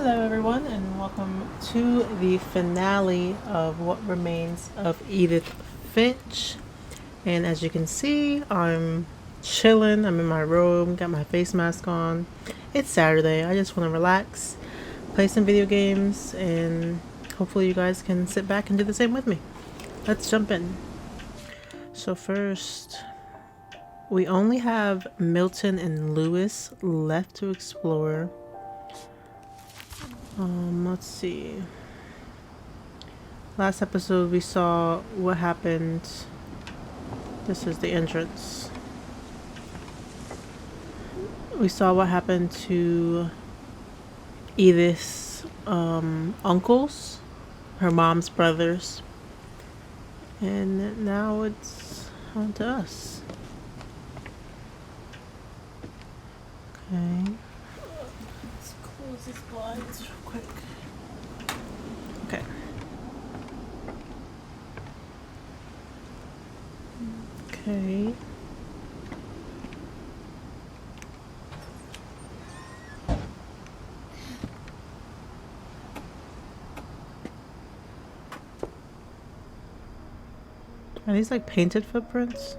Hello everyone and welcome to the finale of What Remains of Edith Finch. And as you can see, I'm chilling. I'm in my room, got my face mask on. It's Saturday. I just want to relax, play some video games, and hopefully you guys can sit back and do the same with me. Let's jump in. So first, we only have Milton and Lewis left to explore. Let's see. Last episode we saw what happened. This is the entrance. We saw what happened to Edith's uncles, her mom's brothers. And now it's on to us. Okay. Let's close these blinds real quick. Okay. Okay. Are these like painted footprints?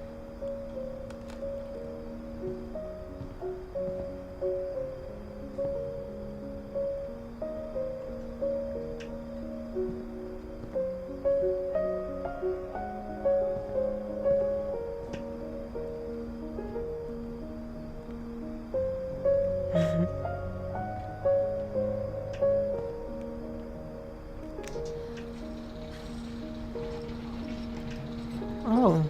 Oh.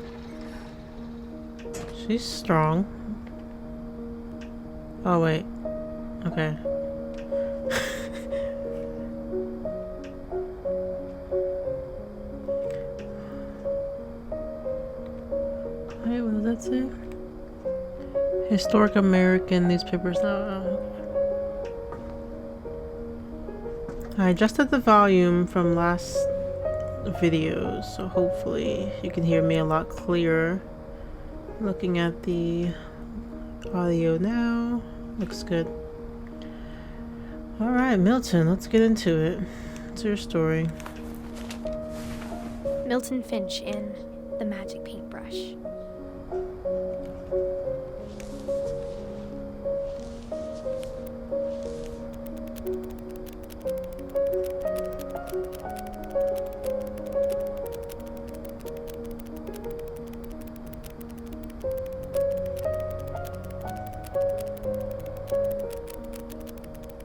She's strong. Oh, wait. Okay. Wait, what does that say? Historic American newspapers. I adjusted the volume from last videos, so hopefully you can hear me a lot clearer. Looking at the audio now, looks good. Alright, Milton, let's get into it. What's your story? Milton Finch in The Magic Paintbrush.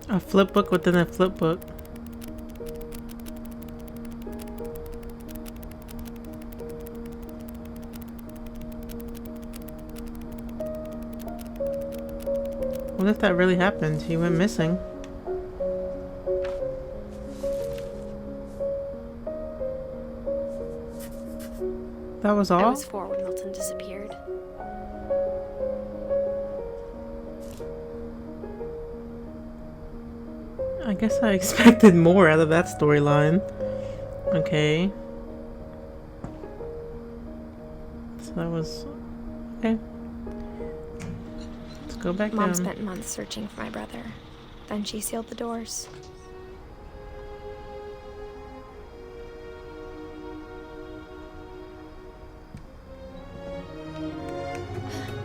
A flip book within a flip book. What if that really happened? He went missing. That was all? I was 4 when Milton disappeared. I guess I expected more out of that storyline. Okay. So that was... okay. Let's go back Mom down. spent months searching for my brother. Then she sealed the doors.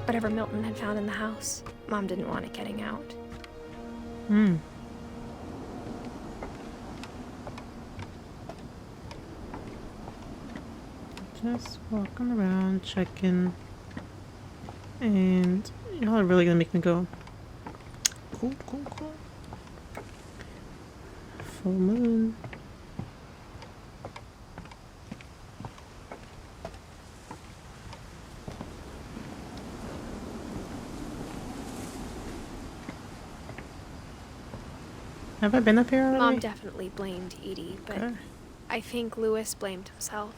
Whatever Milton had found in the house, Mom didn't want it getting out. Just walking around, checking. And y'all are really gonna make me go. Cool, cool, cool. Full moon. Have I been up here already? Mom definitely blamed Edie, but Okay. I think Lewis blamed himself.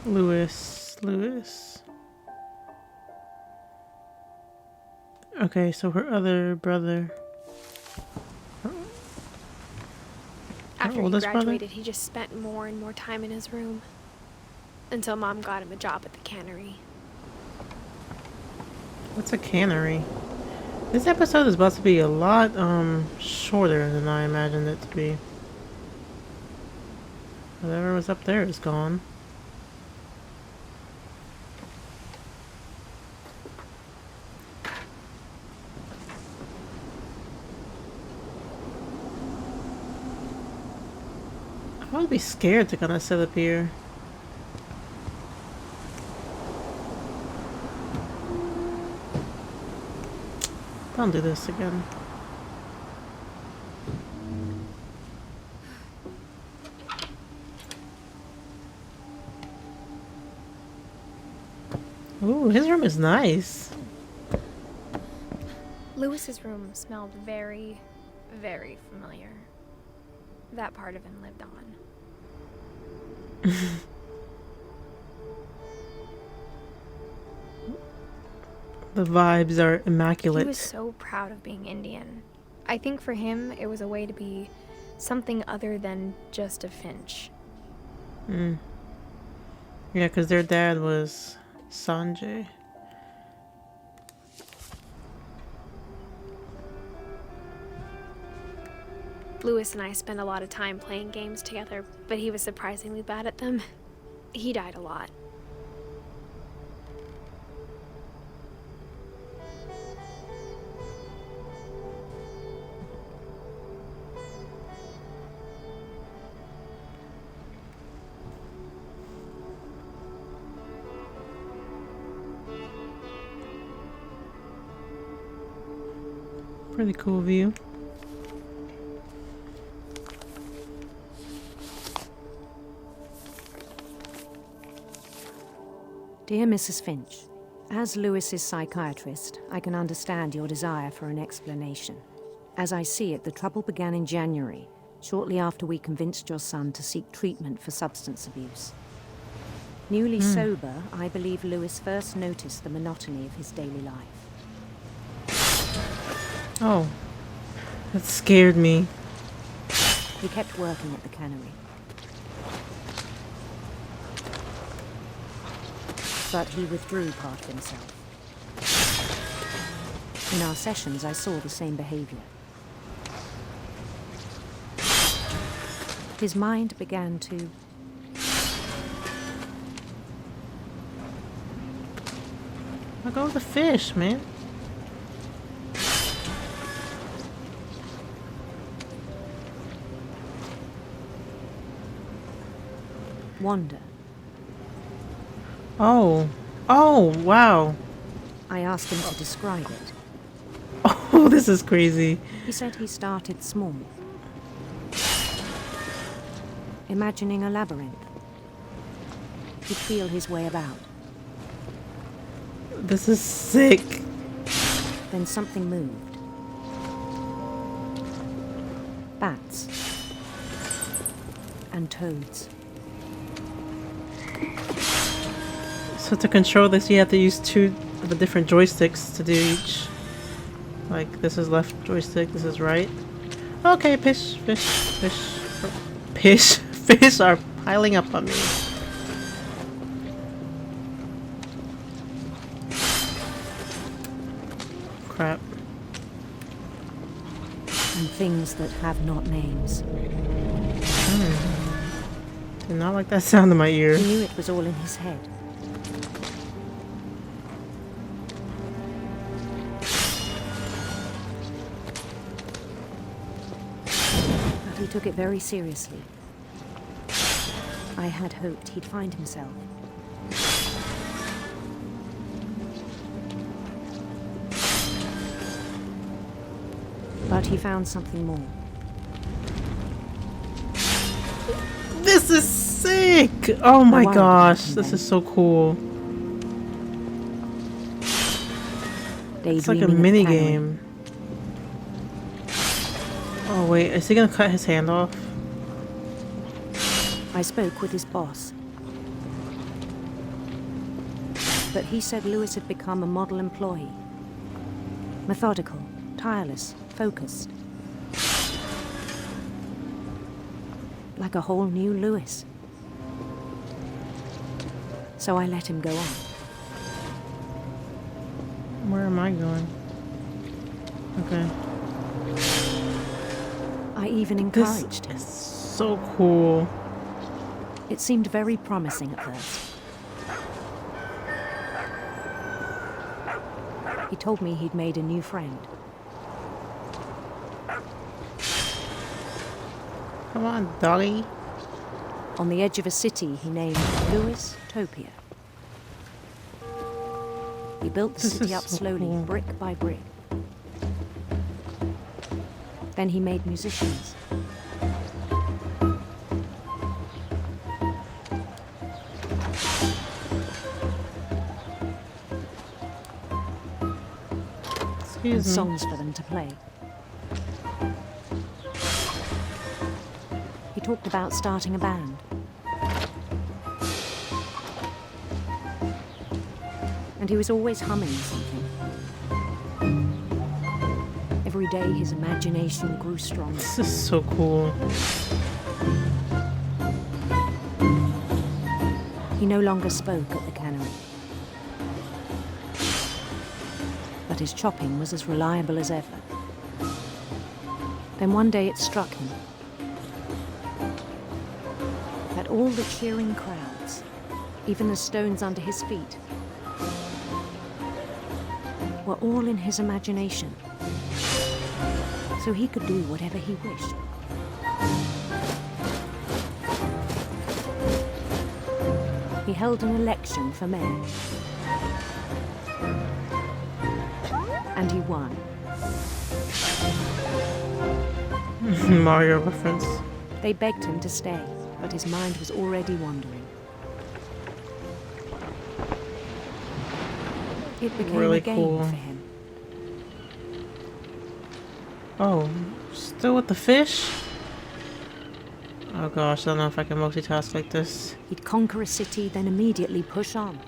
Lewis. Okay, so her other brother. After he oldest brother? graduated, he just spent more and more time in his room. Until Mom got him a job at the cannery. What's a cannery? This episode is about to be a lot shorter than I imagined it to be. Whatever was up there is gone. I would be scared to kind of sit up here. Don't do this again. Ooh, his room is nice. Lewis's room smelled very, very familiar. That part of him lived on. The vibes are immaculate. He was so proud of being Indian. I think for him, it was a way to be something other than just a Finch. Yeah, because their dad was Sanjay. Lewis and I spent a lot of time playing games together, but he was surprisingly bad at them. He died a lot. Pretty cool view. Dear Mrs. Finch, as Lewis's psychiatrist, I can understand your desire for an explanation. As I see it, the trouble began in January, shortly after we convinced your son to seek treatment for substance abuse. Newly sober, I believe Lewis first noticed the monotony of his daily life. Oh, that scared me. He kept working at the cannery. But he withdrew part of himself. In our sessions, I saw the same behavior. His mind began to... I'll go with the fish, man. wander. Oh. Oh, wow. I asked him to describe it. Oh, this is crazy. He said he started small, imagining a labyrinth. He'd feel his way about. This is sick. Then something moved. Bats. And toads. So to control this, you have to use two of the different joysticks to do each. Like, this is left joystick, this is right. Okay, fish are piling up on me. Crap. And things that have not names. Did not like that sound in my ear. He knew it was all in his head. But he took it very seriously. I had hoped he'd find himself. But he found something more. This is sick! Oh my gosh, this is so cool. It's like a mini game. Oh wait, is he gonna cut his hand off? I spoke with his boss. But he said Lewis had become a model employee. Methodical, tireless, focused. Like a whole new Lewis. So I let him go on. Where am I going? Okay. I even This encouraged him. is so cool. It seemed very promising at first. He told me he'd made a new friend. Come on, doggy. On the edge of a city he named Louis Topia. He built the This city is up so slowly, cool. brick by brick. Then he made musicians. Excuse And me. songs for them to play. He talked about starting a band. And he was always humming something. Every day his imagination grew stronger. This is so cool. He no longer spoke at the cannery. But his chopping was as reliable as ever. Then one day it struck him that all the cheering crowds, even the stones under his feet, were all in his imagination. So he could do whatever he wished. He held an election for mayor. And he won. Mario reference. They begged him to stay, but his mind was already wandering. It became Really a game cool. for him. Oh, still with the fish? Oh gosh, I don't know if I can multitask like this. He'd conquer a city, then immediately push on.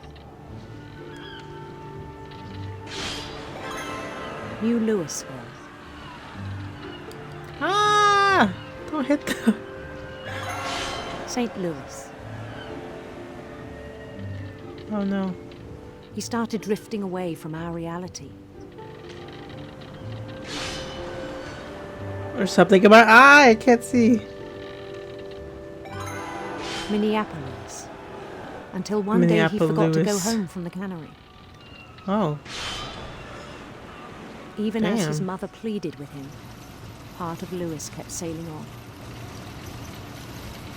New Louisville. Ah! Don't hit the... St. Louis. Oh no. He started drifting away from our reality. There's something in my eye, I can't see. Minneapolis. Until one day he forgot to go Minneapolis. home from the cannery. Oh. Even as his Damn. mother pleaded with him, part of Louis kept sailing on.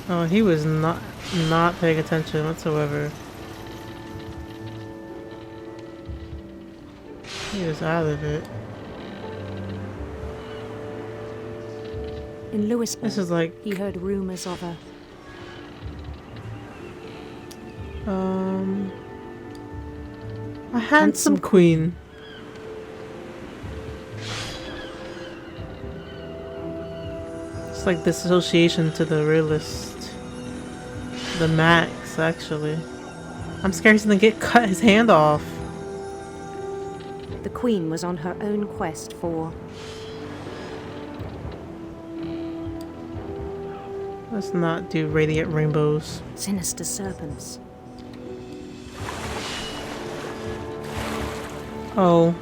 Oh, he was not paying attention whatsoever. He was out of it. In Louisville, This is like he heard rumors of a a handsome queen. It's like this association to the realist. The Max, actually. I'm scared he's gonna cut his hand off. the queen was on her own quest for Let's not do radiant rainbows. sinister serpents. Oh.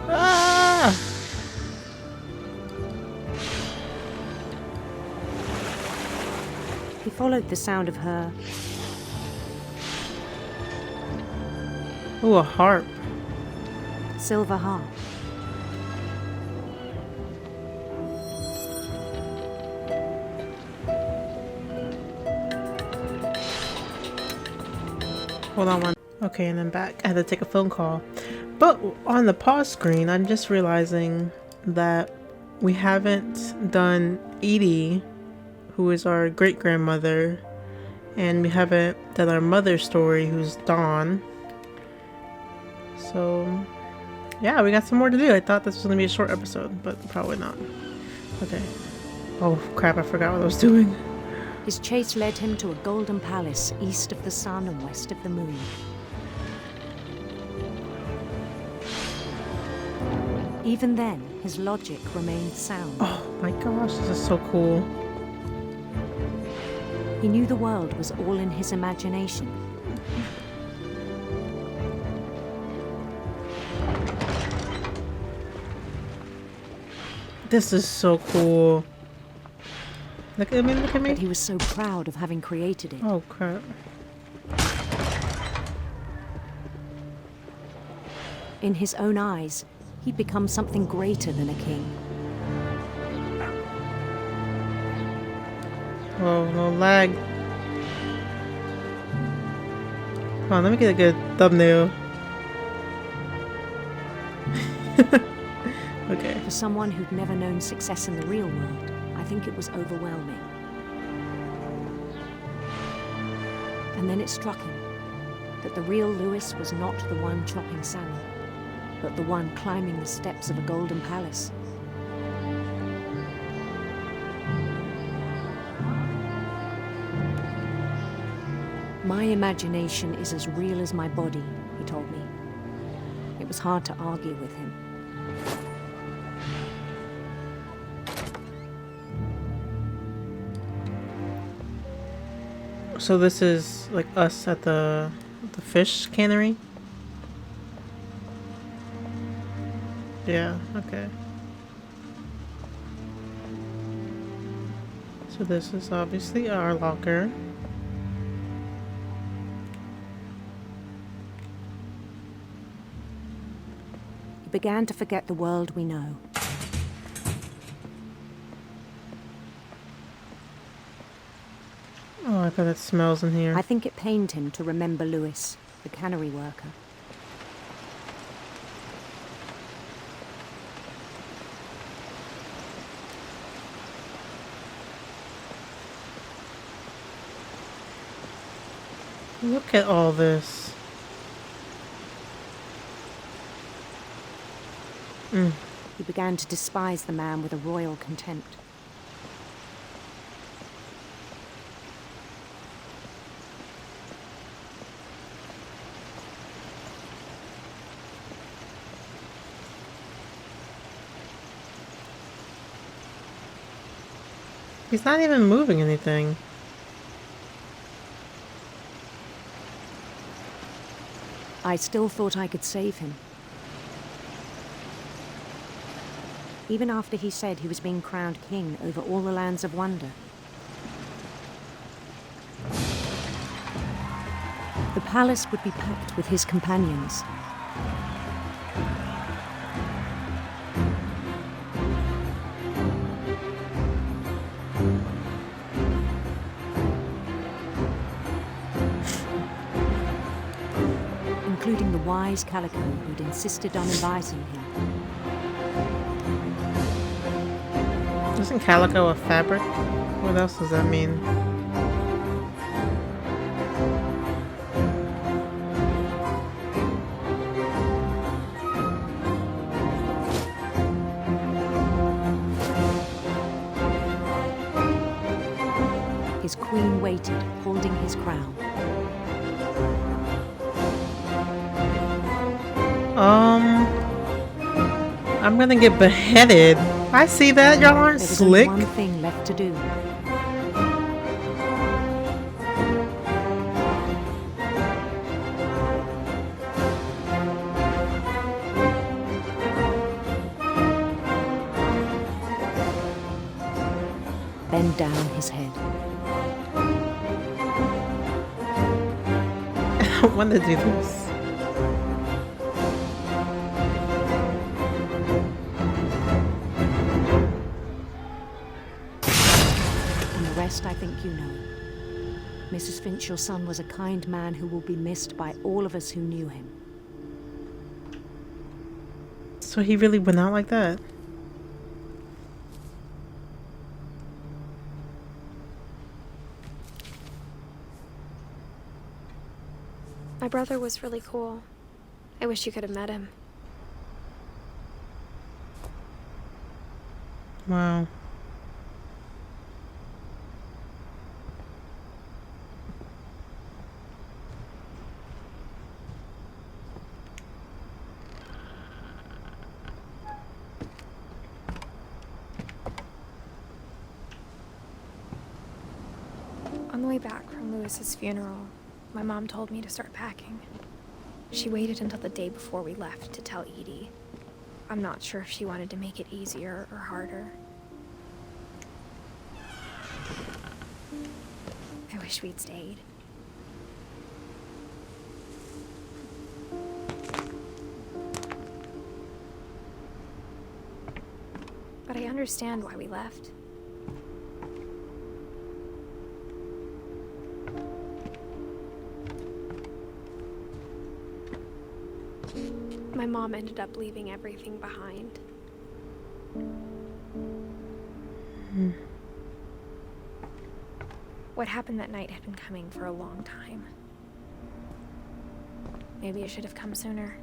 Ah! He followed the sound of her Ooh, a harp. silver harp. Hold on one. Okay, and I'm back. I had to take a phone call. But on the pause screen, I'm just realizing that we haven't done Edie, who is our great-grandmother, and we haven't done our mother's story, who's Dawn. So, yeah, we got some more to do. I thought this was going to be a short episode, but probably not. Okay. Oh, crap, I forgot what I was doing. His chase led him to a golden palace east of the sun and west of the moon. Even then, his logic remained sound. Oh my gosh, this is so cool. He knew the world was all in his imagination. This is so cool. Look at me, look at me. But he was so proud of having created it. Oh, crap. In his own eyes, he'd become something greater than a king. Oh, no lag. Come on, let me get a good thumbnail. Okay. For someone who'd never known success in the real world, I think it was overwhelming. And then it struck him that the real Lewis was not the one chopping salad, but the one climbing the steps of a golden palace. My imagination is as real as my body, he told me. It was hard to argue with him. So this is like us at the fish cannery? Yeah, okay. So this is obviously our locker. He began to forget the world we know. Oh, I bet it smells in here. I think it pained him to remember Lewis, the cannery worker. Look at all this. He began to despise the man with a royal contempt. He's not even moving anything. I still thought I could save him. Even after he said he was being crowned king over all the lands of wonder. The palace would be packed with his companions. Including the wise Calico who'd insisted on inviting him. Isn't calico a fabric? What else does that mean? His queen waited, holding his crown. I'm gonna get beheaded. I see that. Y'all aren't There was slick. only one thing left to do. Bend down his head. I don't want to do this. I think you know. Mrs. Finch, your son was a kind man who will be missed by all of us who knew him. So he really went out like that? My brother was really cool. I wish you could have met him. Wow. On the way back from Lewis's funeral, my mom told me to start packing. She waited until the day before we left to tell Edie. I'm not sure if she wanted to make it easier or harder. I wish we'd stayed. But I understand why we left. My mom ended up leaving everything behind. What happened that night had been coming for a long time. Maybe it should have come sooner.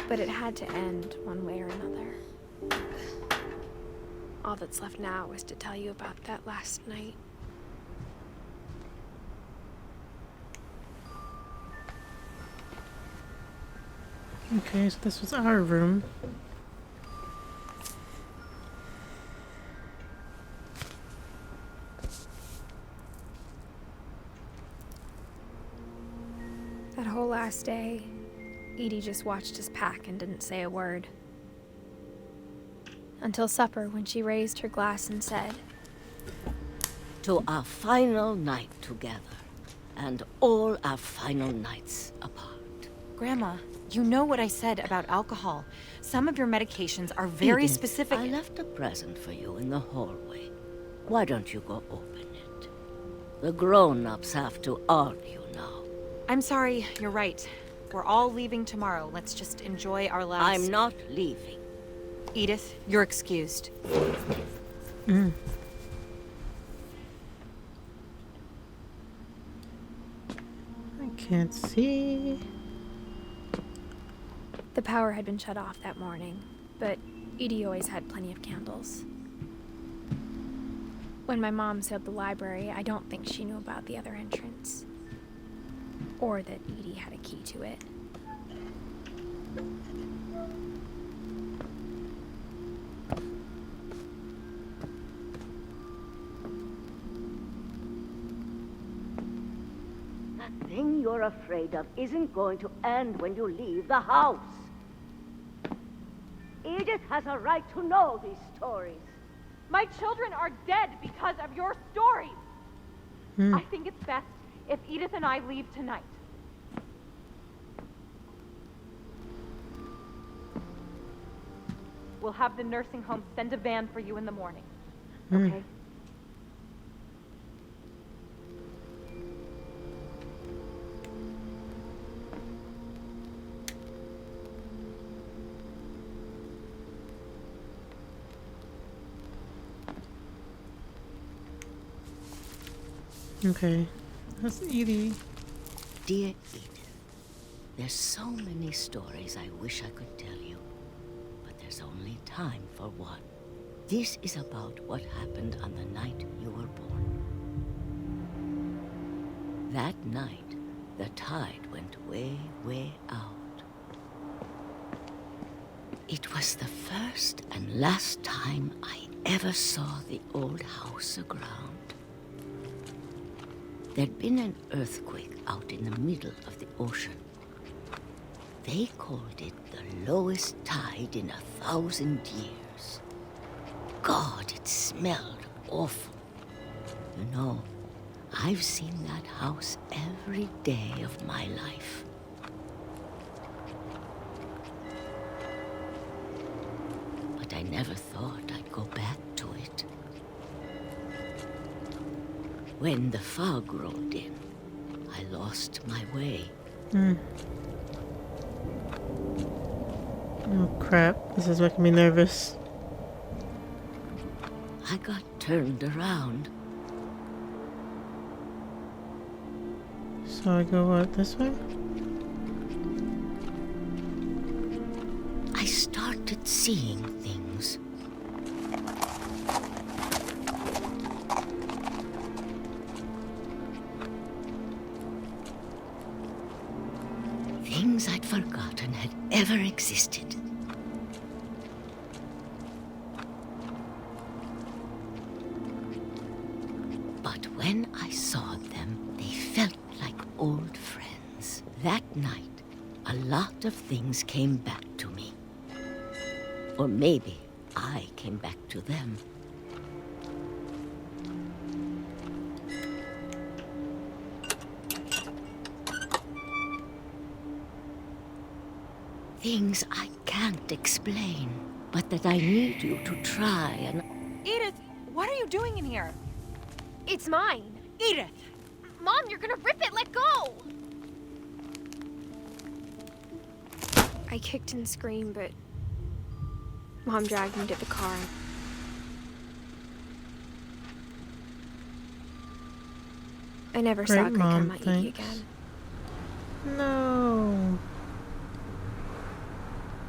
But it had to end one way or another. All that's left now is to tell you about that last night. Okay, so this was our room. That whole last day, Edie just watched us pack and didn't say a word. Until supper, when she raised her glass and said, "To our final night together, and all our final nights apart." Grandma, you know what I said about alcohol. Some of your medications are very Edith, specific. I left a present for you in the hallway. Why don't you go open it? The grown-ups have to argue now. I'm sorry, you're right. We're all leaving tomorrow. Let's just enjoy our last... I'm not leaving. Edith, you're excused. I can't see. the power had been shut off that morning, but Edie always had plenty of candles. When my mom sealed the library, I don't think she knew about the other entrance. Or that Edie had a key to it. That thing you're afraid of isn't going to end when you leave the house. Edith has a right to know these stories. My children are dead because of your stories. I think it's best if Edith and I leave tonight. We'll have the nursing home send a van for you in the morning. Okay? Okay. That's Edie. Dear Edith, there's so many stories I wish I could tell you, but there's only time for one. This is about what happened on the night you were born. That night, the tide went way, way out. It was the first and last time I ever saw the old house aground. There'd been an earthquake out in the middle of the ocean. They called it the lowest tide in 1,000 years. God, it smelled awful. You know, I've seen that house every day of my life. But I never thought I'd go back to it. When the fog rolled in, I lost my way. Oh crap, this is making me nervous. I got turned around. So I go what, this way? I started seeing things. Things I'd forgotten had ever existed. But But when I saw them, they felt like old friends. That night, a lot of things came back to me. Or maybe I came back to them. Things I can't explain, but that I need you to try and... Edith, what are you doing in here? It's mine. Edith! Mom, you're gonna rip it. Let go! I kicked and screamed, but Mom dragged me to the car. I never saw Great, Mom, Grandma Edie thanks. again. No.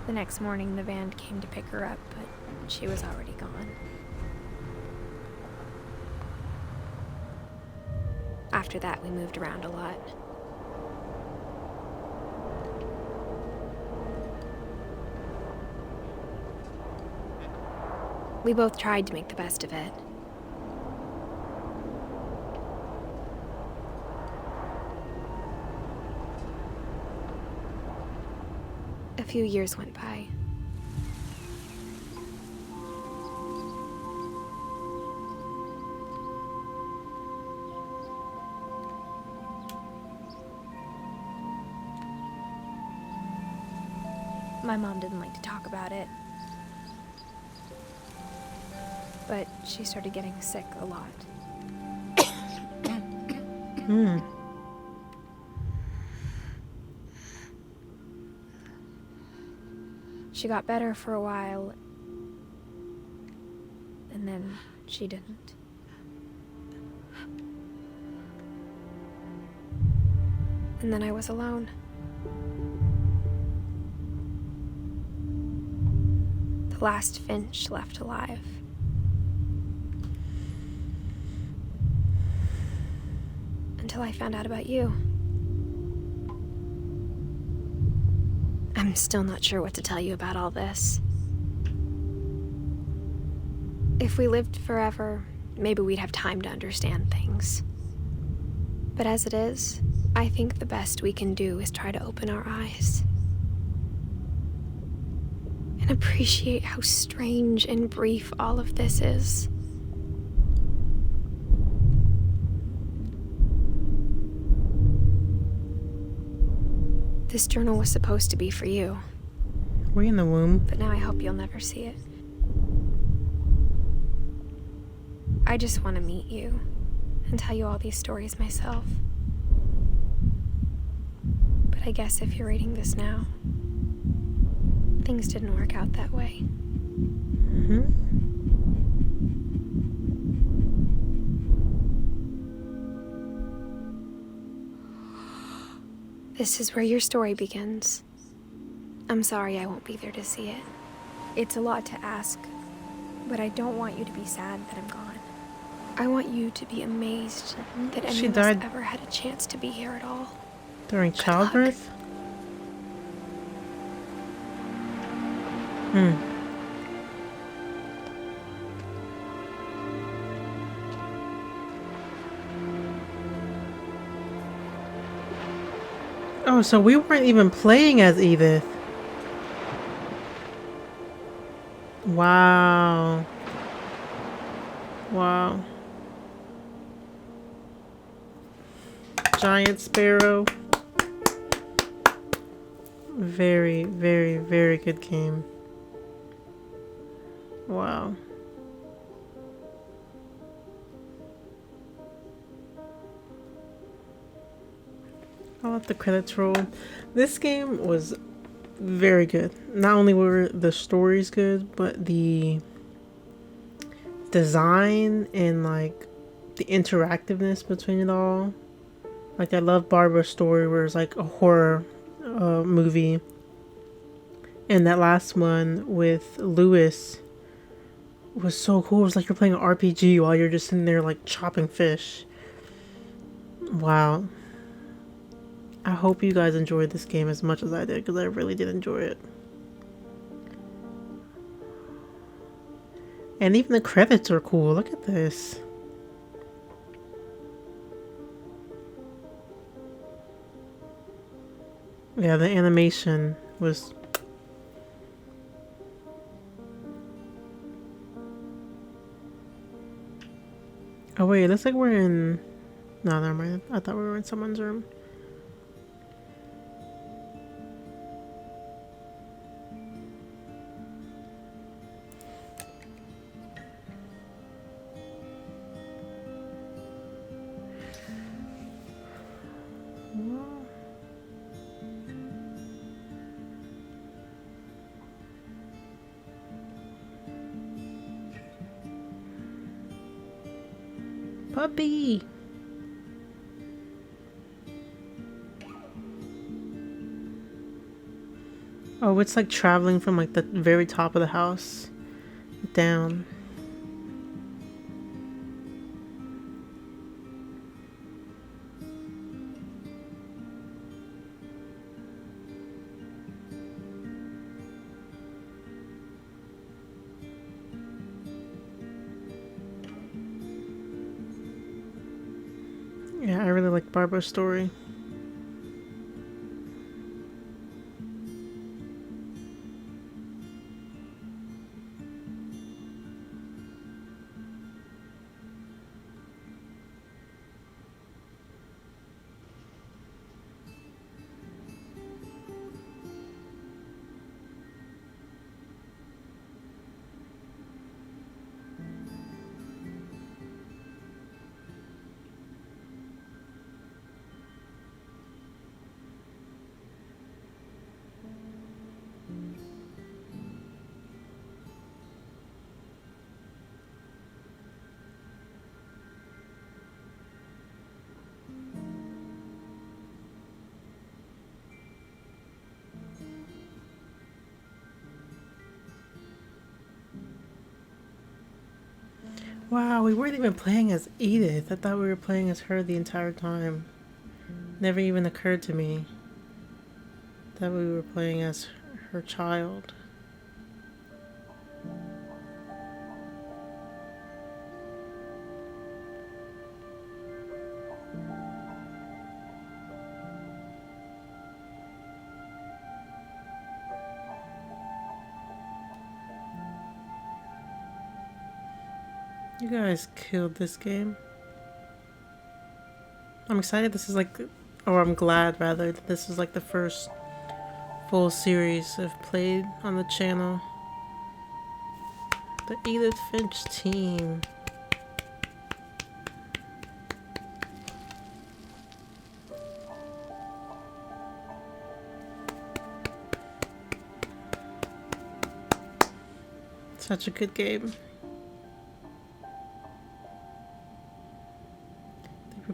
The next morning, the van came to pick her up, but she was already gone. After that, we moved around a lot. We both tried to make the best of it. A few years went by. My mom didn't like to talk about it. But she started getting sick a lot. She got better for a while, and then she didn't. And then I was alone. The last Finch left alive. Until I found out about you. I'm still not sure what to tell you about all this. If we lived forever, maybe we'd have time to understand things. But as it is, I think the best we can do is try to open our eyes. And appreciate how strange and brief all of this is. This journal was supposed to be for you, We're in the womb. but now I hope you'll never see it. I just want to meet you and tell you all these stories myself. But I guess if you're reading this now, things didn't work out that way. This is where your story begins. I'm sorry I won't be there to see it. It's a lot to ask, but I don't want you to be sad that I'm gone. I want you to be amazed that any She of us died ever had a chance to be here at all. during Good childbirth? Oh, so we weren't even playing as Edith. Wow. Wow. Giant Sparrow. Very, very, very good game. Wow. I'll let the credits roll. This game was very good. Not only were the stories good, but the design and like the interactiveness between it all. Like I love Barbara's story where it's like a horror movie. And that last one with Lewis was so cool. It was like you're playing an RPG while you're just in there like chopping fish. Wow. I hope you guys enjoyed this game as much as I did, because I really did enjoy it. And even the credits are cool. Look at this. Yeah, the animation was... Oh wait, it looks like we're in... No, never mind. I thought we were in someone's room. Puppy! Oh, it's like traveling from like the very top of the house down. Yeah, I really like Barbara's story. Wow, we weren't even playing as Edith. I thought we were playing as her the entire time. Never even occurred to me that we were playing as her child. You guys killed this game. I'm excited this is like, or I'm glad rather, that this is like the first full series I've played on the channel. The Edith Finch team. Such a good game.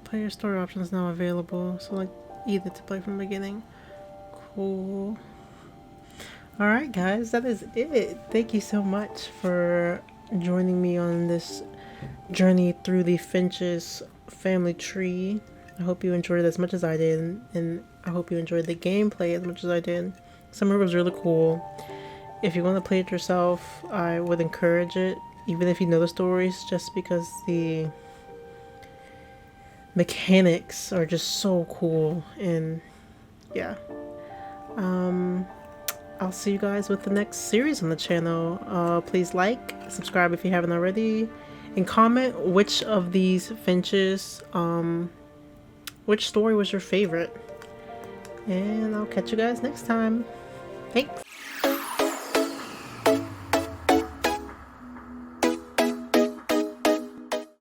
Player story options now available. Select Edith to play from the beginning. Cool. Alright guys, that is it. Thank you so much for joining me on this journey through the Finch's family tree. I hope you enjoyed it as much as I did, and I hope you enjoyed the gameplay as much as I did. Some of it was really cool. If you want to play it yourself, I would encourage it, even if you know the stories, just because the mechanics are just so cool. And yeah, I'll see you guys with the next series on the channel. Please like, subscribe if you haven't already, and comment which of these Finches, which story was your favorite, and I'll catch you guys next time. Thanks.